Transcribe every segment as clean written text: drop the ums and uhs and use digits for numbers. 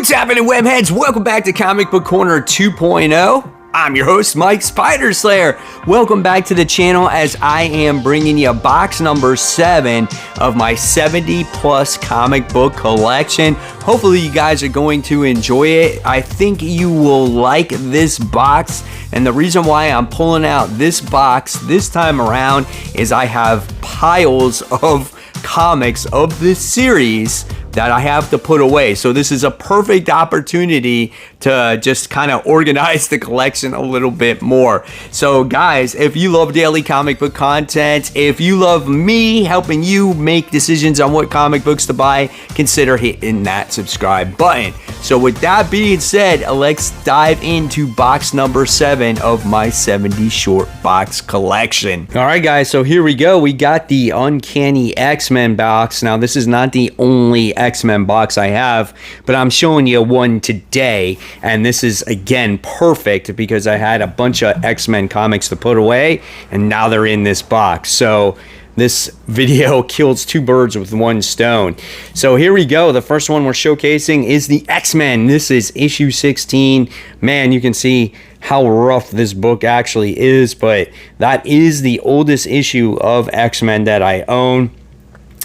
What's happening, webheads? Welcome back to Comic Book Corner 2.0. I'm your host, Mike Spider Slayer. Welcome back to the channel as I am bringing you box number 7 of my 70 plus comic book collection. Hopefully you guys are going to enjoy it. I think you will like this box, and the reason why I'm pulling out this box this time around is I have piles of comics of this series that I have to put away. So this is a perfect opportunity to just kind of organize the collection a little bit more. So guys, if you love daily comic book content, if you love me helping you make decisions on what comic books to buy, consider hitting that subscribe button. So with that being said, let's dive into box number 7 of my 70 short box collection. All right guys, so here we go. We got the Uncanny X-Men box. Now this is not the only X-Men box I have, but I'm showing you one today, and this is again perfect because I had a bunch of X-Men comics to put away and now they're in this box. So this video kills two birds with one stone. So here we go. The first one we're showcasing is the X-Men. This is issue 16. Man, you can see how rough this book actually is, but that is the oldest issue of X-Men that I own.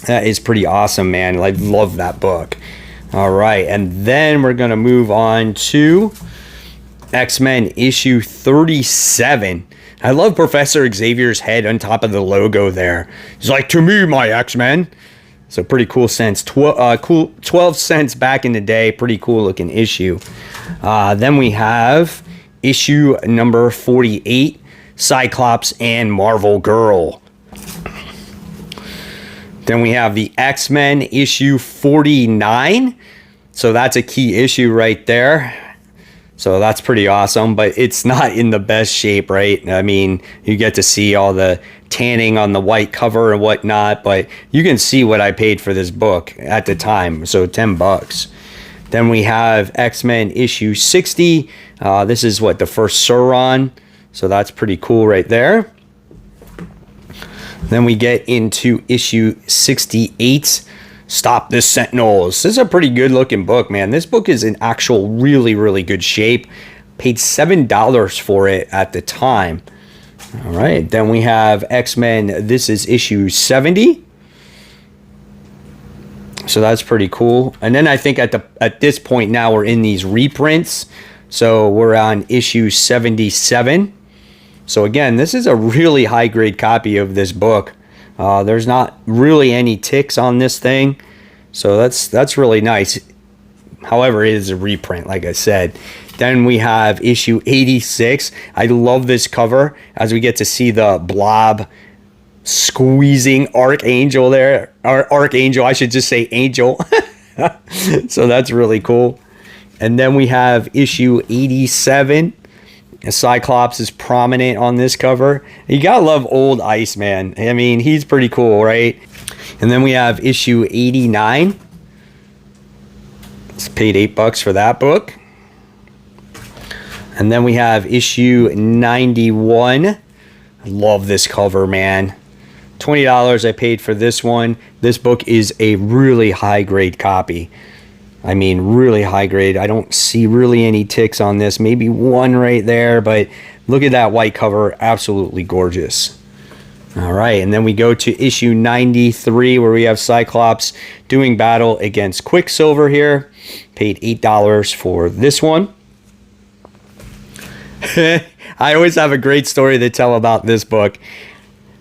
That is pretty awesome, man. I love that book. All right, and then we're going to move on to X-Men issue 37. I love Professor Xavier's head on top of the logo there. He's like, to me, my X-Men. So pretty cool sense. 12 cents back in the day. Pretty cool looking issue. Then we have issue number 48, Cyclops and Marvel Girl. Then we have the X-Men issue 49. So that's a key issue right there. So that's pretty awesome, but it's not in the best shape, right? I mean, you get to see all the tanning on the white cover and whatnot, but you can see what I paid for this book at the time. So 10 bucks. Then we have X-Men issue 60. This is what, the first Sauron. So that's pretty cool right there. Then we get into issue 68, Stop the Sentinels. This is a pretty good looking book, man. This book is in actual really good shape. Paid $7 for it at the time. All right, then we have X-Men. This is issue 70. So that's pretty cool. And then I think at this point now we're in these reprints. So we're on issue 77. So again, this is a really high grade copy of this book. There's not really any ticks on this thing. So that's really nice. However, it is a reprint, like I said. Then we have issue 86. I love this cover as we get to see the Blob squeezing Archangel there. Or Archangel, I should just say Angel. So that's really cool. And then we have issue 87. Cyclops is prominent on this cover. You gotta love old Iceman. I mean, he's pretty cool, right? And then we have issue 89. It's paid $8 for that book. And then we have issue 91. I love this cover, man. $20 I paid for this one. This book is a really high grade copy. I mean, really high grade. I don't see really any ticks on this. Maybe one right there, but look at that white cover. Absolutely gorgeous. All right, and then we go to issue 93 where we have Cyclops doing battle against Quicksilver here. Paid $8 for this one. I always have a great story to tell about this book.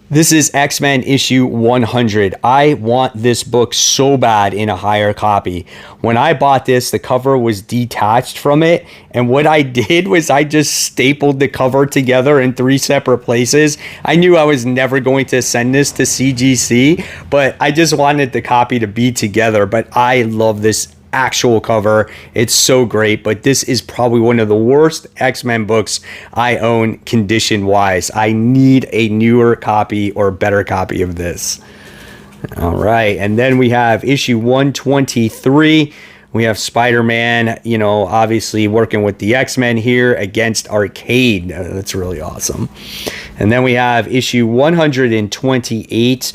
This is X-Men issue 100. I want this book so bad in a higher copy. When I bought this, the cover was detached from it. And what I did was I just stapled the cover together in 3 separate places. I knew I was never going to send this to CGC, but I just wanted the copy to be together. But I love this actual cover. It's so great, but this is probably one of the worst X-Men books I own condition wise. I need a newer copy or a better copy of this. All right, and then we have issue 123 We have Spider-Man, you know, obviously working with the X-Men here against Arcade. That's really awesome. And then we have issue 128.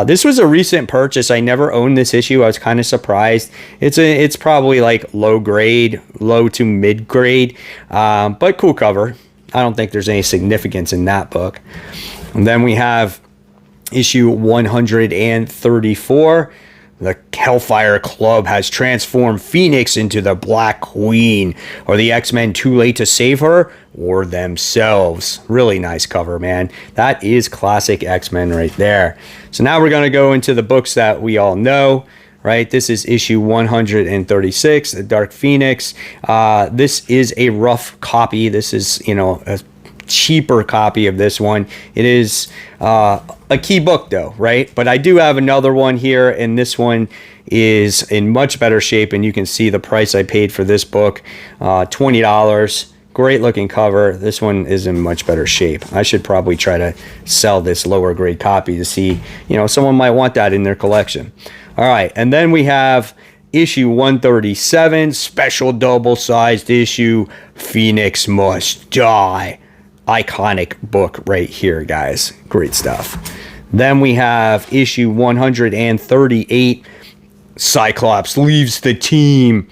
This was a recent purchase. I never owned this issue. I was kind of surprised. It's probably like low grade, low to mid grade, but cool cover. I don't think there's any significance in that book. And then we have issue 134. The Hellfire Club has transformed Phoenix into the Black Queen. Are the X-Men too late to save her or themselves? Really nice cover, man. That is classic X-Men right there. So now we're going to go into the books that we all know, right? This is issue 136, The Dark Phoenix. This is a rough copy. This is, you know, a cheaper copy of this one. It is a key book though, right? But I do have another one here, and this one is in much better shape, and you can see the price I paid for this book, $20. Great looking cover. This one is in much better shape. I should probably try to sell this lower grade copy to see, you know, someone might want that in their collection. All right, and then we have issue 137, special double-sized issue, Phoenix Must Die. Iconic book right here, guys. Great stuff. Then we have issue 138, Cyclops leaves the team.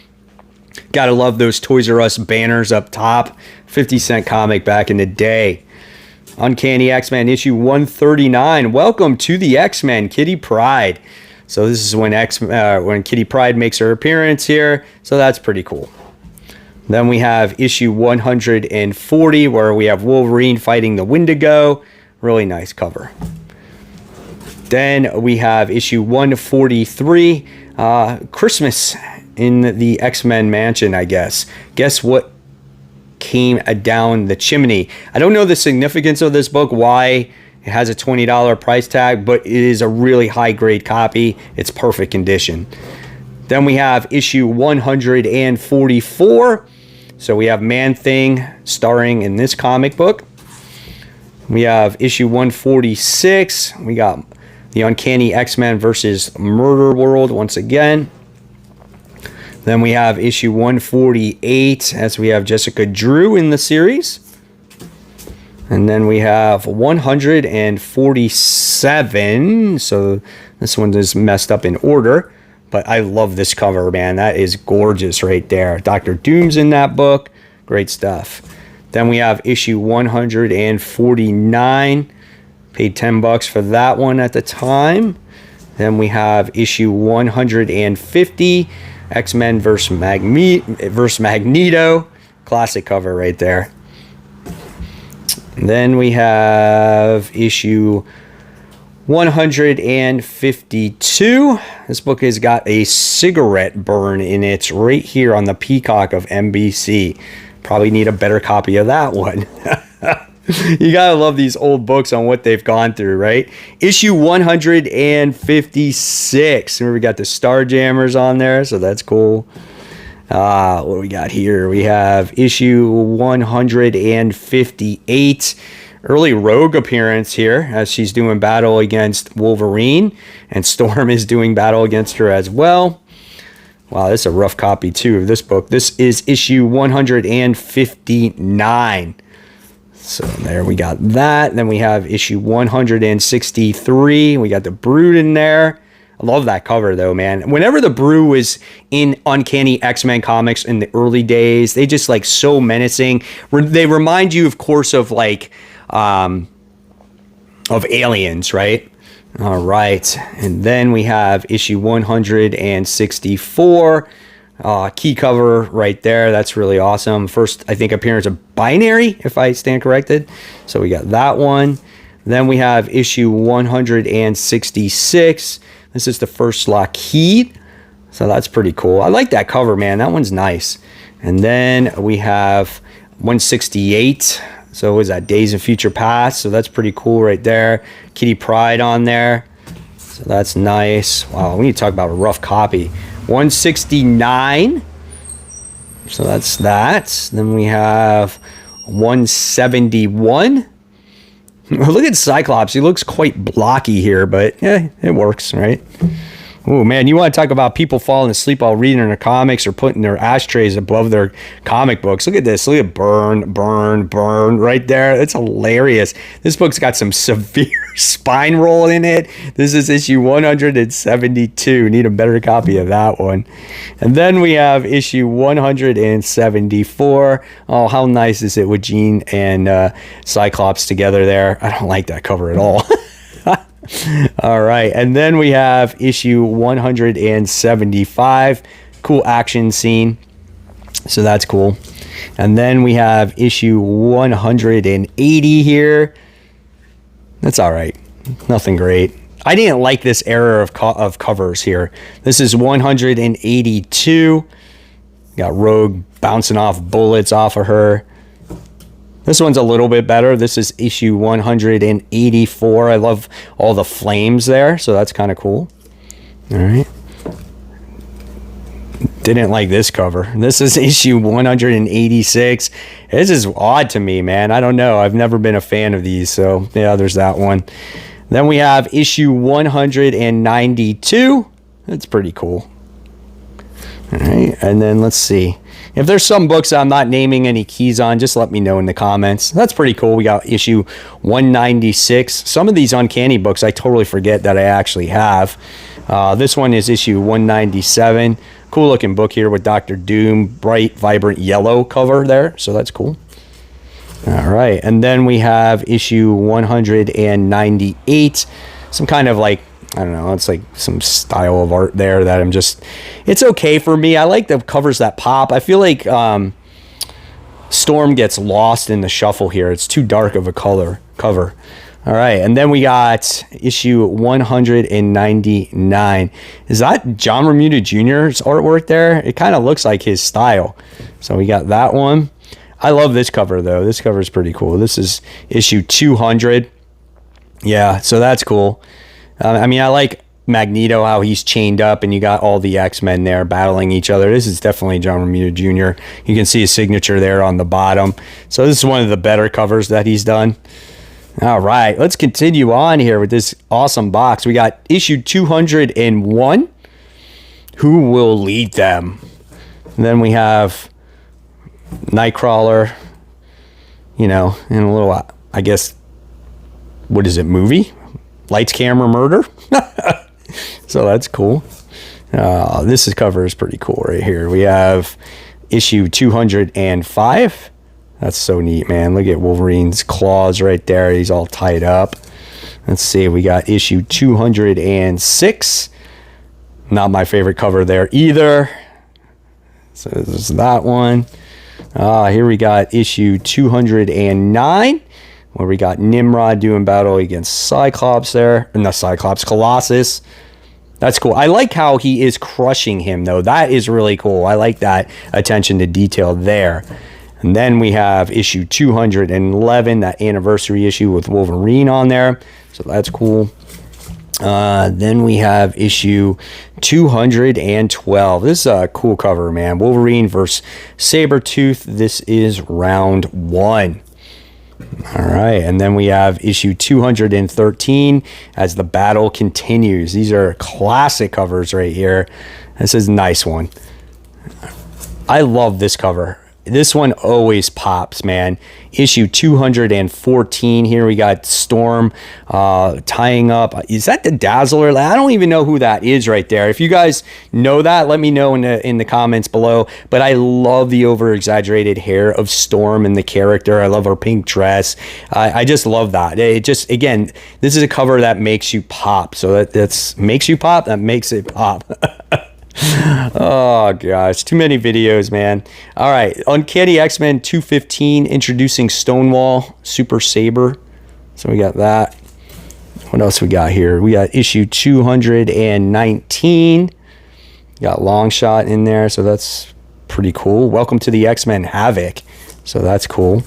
Gotta love those Toys R Us banners up top. 50-cent comic back in the day. Uncanny X-Men issue 139. Welcome to the X-Men, Kitty Pryde. So this is when Kitty Pryde makes her appearance here. So that's pretty cool. Then we have issue 140, where we have Wolverine fighting the Wendigo. Really nice cover. Then we have issue 143, Christmas in the X-Men mansion, I guess. Guess what came down the chimney? I don't know the significance of this book, why it has a $20 price tag, but it is a really high-grade copy. It's perfect condition. Then we have issue 144. So we have Man-Thing starring in this comic book. We have issue 146. We got the Uncanny X-Men versus Murder World once again. Then we have issue 148, as we have Jessica Drew in the series. And then we have 147. So this one is messed up in order. But I love this cover, man. That is gorgeous right there. Dr. Doom's in that book. Great stuff. Then we have issue 149. Paid $10 for that one at the time. Then we have issue 150. X-Men versus Magneto. Classic cover right there. And then we have issue 152. This book has got a cigarette burn in it right here on the peacock of NBC. Probably need a better copy of that one. You gotta love these old books on what they've gone through, right? Issue 156. Remember, we got the Starjammers on there, so that's cool. What do we got here? We have issue 158. Early Rogue appearance here, as she's doing battle against Wolverine, and Storm is doing battle against her as well. Wow, this is a rough copy too of this book. This is issue 159. So there we got that. Then we have issue 163. We got the Brood in there. I love that cover though, man. Whenever the Brew was in Uncanny X-Men comics in the early days, they just like so menacing. They remind you, of course, of like of Aliens, right? All right. And then we have issue 164. Key cover right there. That's really awesome. First, I think, appearance of Binary, if I stand corrected. So we got that one. Then we have issue 166. This is the first Lockheed. So that's pretty cool. I like that cover, man. That one's nice. And then we have 168. So what is that? Days of Future Past. So that's pretty cool right there. Kitty Pryde on there. So that's nice. Wow, we need to talk about a rough copy. 169. So that's that. Then we have 171. Look at Cyclops. He looks quite blocky here, but yeah, it works, right? Oh man, you want to talk about people falling asleep while reading their comics or putting their ashtrays above their comic books. Look at this. Look at burn right there. It's hilarious. This book's got some severe spine roll in it. This is issue 172. Need a better copy of that one. And then we have issue 174. Oh, how nice is it with Jean and Cyclops together there? I don't like that cover at all. All right, and then we have issue 175. Cool action scene, so that's cool. And then we have issue 180 here. That's all right, nothing great. I didn't like this era of covers here. This is 182. Got Rogue bouncing off bullets off of her. This one's a little bit better. This is issue 184. I love all the flames there, so that's kind of cool. All right. Didn't like this cover. This is issue 186. This is odd to me, man. I don't know. I've never been a fan of these, so yeah, there's that one. Then we have issue 192. That's pretty cool. All right, and then let's see. If there's some books I'm not naming any keys on, just let me know in the comments. That's pretty cool. We got issue 196. Some of these Uncanny books I totally forget that I actually have. This one is issue 197. Cool looking book here with Dr. Doom. Bright, vibrant yellow cover there. So that's cool. All right. And then we have issue 198. Some kind of like, I don't know, it's like some style of art there that I'm just, it's okay for me. I like the covers that pop. I feel like Storm gets lost in the shuffle here. It's too dark of a cover. All right, and then we got issue 199. Is that John Romita Jr.'s artwork there? It kind of looks like his style. So we got that one. I love this cover, though. This cover is pretty cool. This is issue 200. Yeah, so that's cool. I mean, I like Magneto, how he's chained up, and you got all the X-Men there battling each other. This is definitely John Romita Jr. You can see his signature there on the bottom. So this is one of the better covers that he's done. All right, let's continue on here with this awesome box. We got issue 201. Who will lead them? And then we have Nightcrawler, you know, in a little, I guess, what is it, movie? Lights, camera, murder. So that's cool. This cover is pretty cool right here. We have issue 205. That's so neat, man. Look at Wolverine's claws right there. He's all tied up. Let's see. We got issue 206. Not my favorite cover there either. So this is that one. Here we got issue 209. Where we got Nimrod doing battle against Cyclops there. Not Cyclops, Colossus. That's cool. I like how he is crushing him, though. That is really cool. I like that attention to detail there. And then we have issue 211, that anniversary issue with Wolverine on there. So that's cool. Then we have issue 212. This is a cool cover, man. Wolverine versus Sabretooth. This is round 1. All right, and then we have issue 213 as the battle continues. These are classic covers right here. This is a nice one. I love this cover. This one always pops, man. Issue 214. Here we got Storm tying up. Is that the Dazzler? I don't even know who that is right there. If you guys know that, let me know in the comments below. But I love the over-exaggerated hair of Storm and the character. I love her pink dress. I just love that. It just, again, this is a cover that makes you pop. So that's makes you pop. That makes it pop. Oh gosh, too many videos, man. All right, Uncanny X-Men 215 introducing Stonewall Super Saber. So we got that. What else we got here? We got issue 219. Got Longshot in there, so that's pretty cool. Welcome to the X-Men Havoc. So that's cool.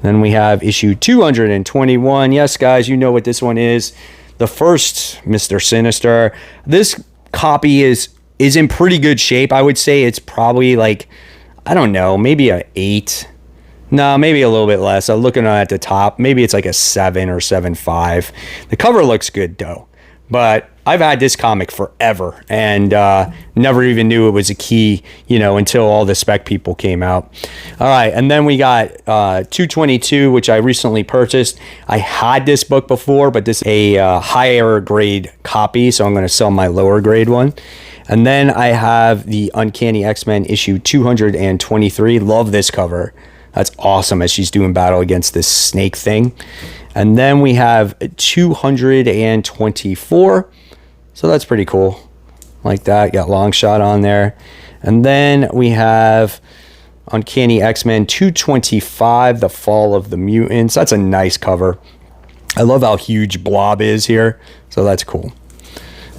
Then we have issue 221. Yes, guys, you know what this one is. The first Mr. Sinister. This copy is in pretty good shape. I would say it's probably like, I don't know, maybe a 8. No, maybe a little bit less. I'm looking at the top. Maybe it's like a 7 or 7.5. The cover looks good though. But I've had this comic forever and never even knew it was a key, until all the spec people came out. All right, and then we got 222, which I recently purchased. I had this book before, but this is a higher grade copy, so I'm going to sell my lower grade one. And then I have the Uncanny X-Men issue 223. Love this cover. That's awesome as she's doing battle against this snake thing. And then we have 224. So that's pretty cool. Like that. Got long shot on there. And then we have Uncanny X-Men 225, The Fall of the Mutants. That's a nice cover. I love how huge Blob is here. So that's cool.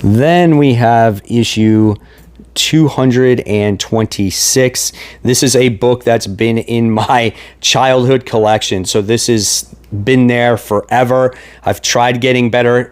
Then we have issue 226. This is a book that's been in my childhood collection. So this has been there forever. I've tried getting better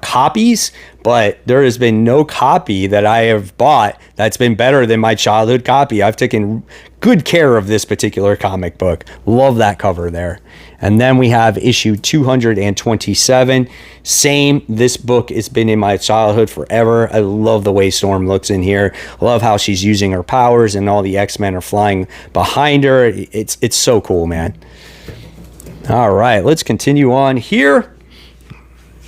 copies, but there has been no copy that I have bought that's been better than my childhood copy. I've taken good care of this particular comic book. Love that cover there. And then we have issue 227. Same, this book has been in my childhood forever. I love the way Storm looks in here. I love how she's using her powers and all the X-Men are flying behind her. It's so cool, man. All right, let's continue on here.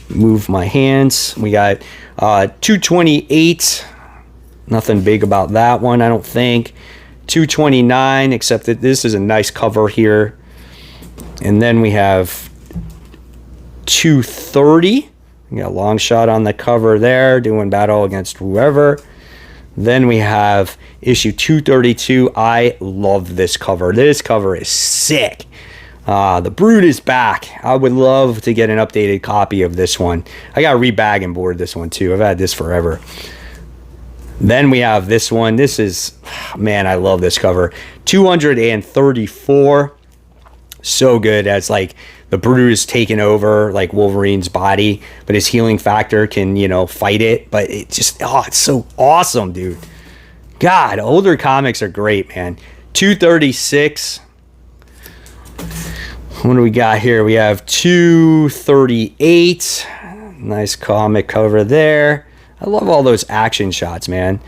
Move my hands. We got 228. Nothing big about that one, I don't think. 229, except that this is a nice cover here. And then we have 230. We got a long shot on the cover there, doing battle against whoever. Then we have issue 232. I love this cover. This cover is sick. The Brood is back. I would love to get an updated copy of this one. I got to rebag and board this one too. I've had this forever. Then we have this one. This is, man, I love this cover. 234. So good, as like the Brood is taking over like Wolverine's body, but his healing factor can, fight it. But it just, it's so awesome, dude. God, older comics are great, man. 236. What do we got here? We have 238. Nice comic cover there. I love all those action shots, man.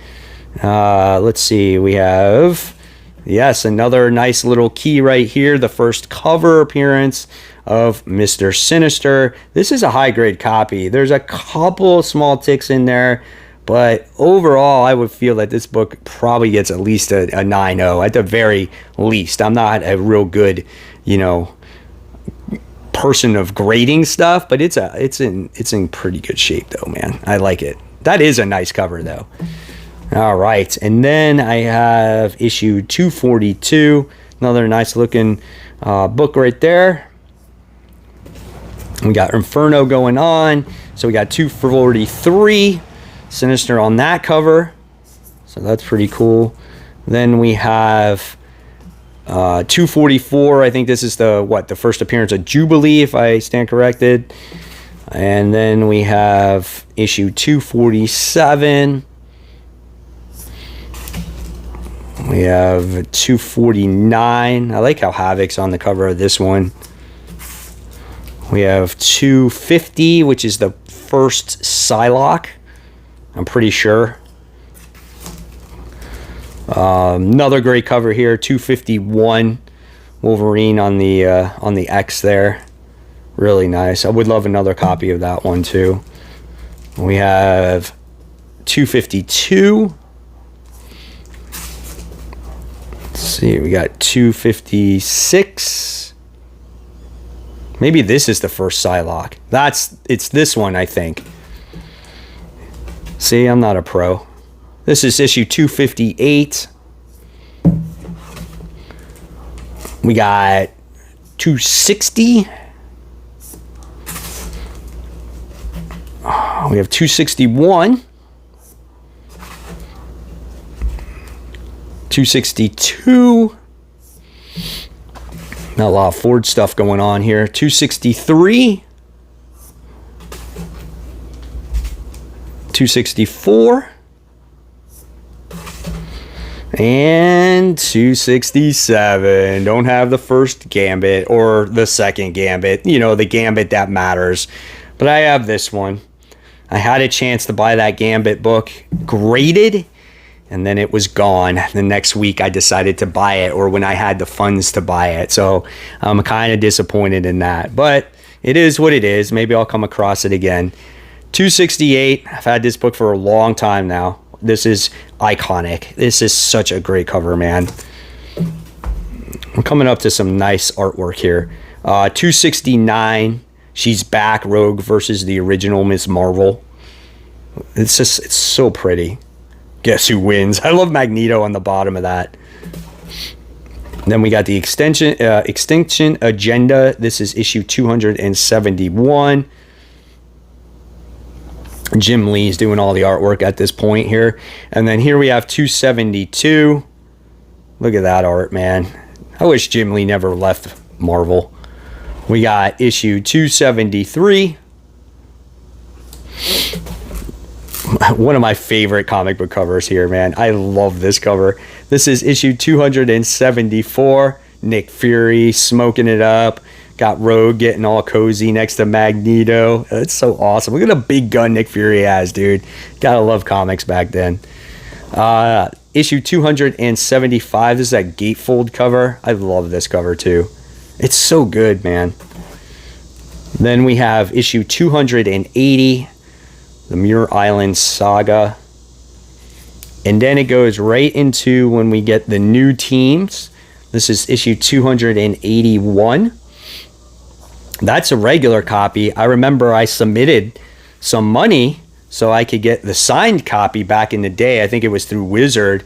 Let's see. We have, yes, another nice little key right here. The first cover appearance of Mr. Sinister. This is a high-grade copy. There's a couple small ticks in there, but overall, I would feel that this book probably gets at least a 9.0 at the very least. I'm not a real good, person of grading stuff, but it's in pretty good shape though, man. I like it. That is a nice cover though. All right, and then I have issue 242, another nice looking book right there. We got Inferno going on, so we got 243, Sinister on that cover, so that's pretty cool. Then we have 244. I think this is the first appearance of Jubilee, if I stand corrected. And then we have issue 247. We have 249. I like how Havoc's on the cover of this one. We have 250, which is the first Psylocke, I'm pretty sure. Another great cover here, 251, Wolverine on the X there. Really nice. I would love another copy of that one too. We have 252. Let's see, we got 256. Maybe this is the first Psylocke. It's this one, I think. See, I'm not a pro. This is issue 258. We got 260. We have 261. 262. Not a lot of Ford stuff going on here. 263. 264. And 267. Don't have the first Gambit or the second Gambit. The Gambit that matters. But I have this one. I had a chance to buy that Gambit book graded, and then it was gone. The next week I decided to buy it, or when I had the funds to buy it. So I'm kind of disappointed in that, but it is what it is. Maybe I'll come across it again. 268. I've had this book for a long time now. This is iconic. This is such a great cover, man. I'm coming up to some nice artwork here. 269. She's back. Rogue versus the original Ms. Marvel. It's so pretty. Guess who wins? I love Magneto on the bottom of that. Then we got the Extinction Agenda. This is issue 271. Jim Lee's doing all the artwork at this point here. And then here we have 272. Look at that art, man. I wish Jim Lee never left Marvel. We got issue 273. One of my favorite comic book covers here, man. I love this cover. This is issue 274. Nick Fury smoking it up. Got Rogue getting all cozy next to Magneto. It's so awesome. Look at the big gun Nick Fury has, dude. Gotta love comics back then. Issue 275. This is that gatefold cover. I love this cover too. It's so good, man. Then we have issue 280. The Muir Island Saga. And then it goes right into when we get the new teams. This is issue 281. That's a regular copy. I remember I submitted some money so I could get the signed copy back in the day. I think it was through Wizard,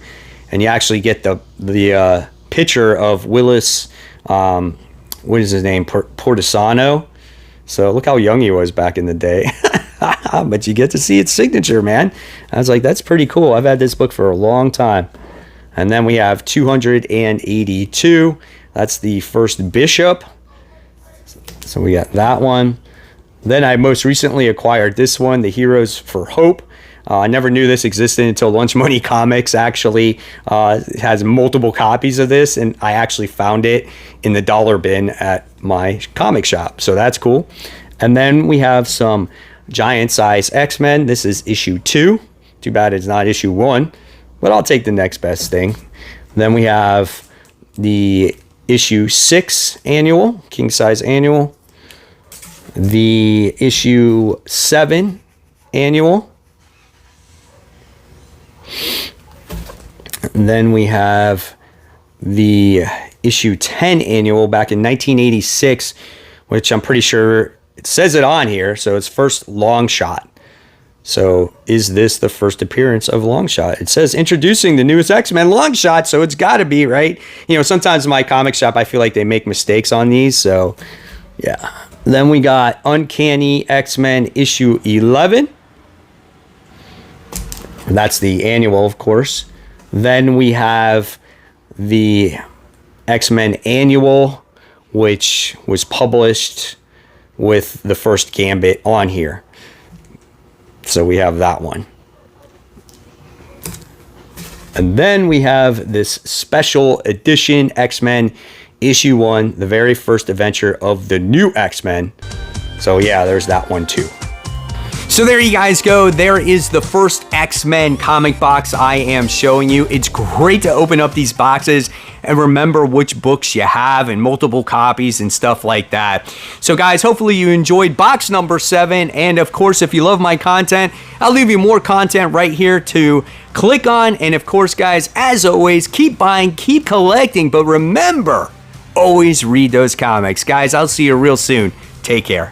and you actually get the picture of Willis, what is his name, Portisano. So look how young he was back in the day. But you get to see its signature, man. I was like, that's pretty cool. I've had this book for a long time. And then we have 282. That's the first Bishop. So we got that one. Then I most recently acquired this one, The Heroes for Hope. I never knew this existed until Lunch Money Comics actually has multiple copies of this, and I actually found it in the dollar bin at my comic shop. So that's cool. And then we have some giant size X-Men. This is issue 2. Too bad it's not issue 1, but I'll take the next best thing. Then we have the issue 6 annual, king size annual. The issue 7 annual. And then we have the issue 10 annual back in 1986, which I'm pretty sure it says it on here. So it's first long shot. So is this the first appearance of Longshot? It says introducing the newest X-Men Longshot, so it's got to be, right? You know, sometimes in my comic shop, I feel like they make mistakes on these. So, yeah. Then we got Uncanny X-Men issue 11. That's the annual, of course. Then we have the X-Men annual, which was published with the first Gambit on here. So we have that one. And then we have this special edition X-Men issue 1, the very first adventure of the new X-Men. So yeah, there's that one too. So there you guys go. There is the first X-Men comic box I am showing you. It's great to open up these boxes and remember which books you have and multiple copies and stuff like that. So guys, hopefully you enjoyed box number 7. And of course, if you love my content, I'll leave you more content right here to click on. And of course, guys, as always, keep buying, keep collecting, but remember, always read those comics. Guys, I'll see you real soon. Take care.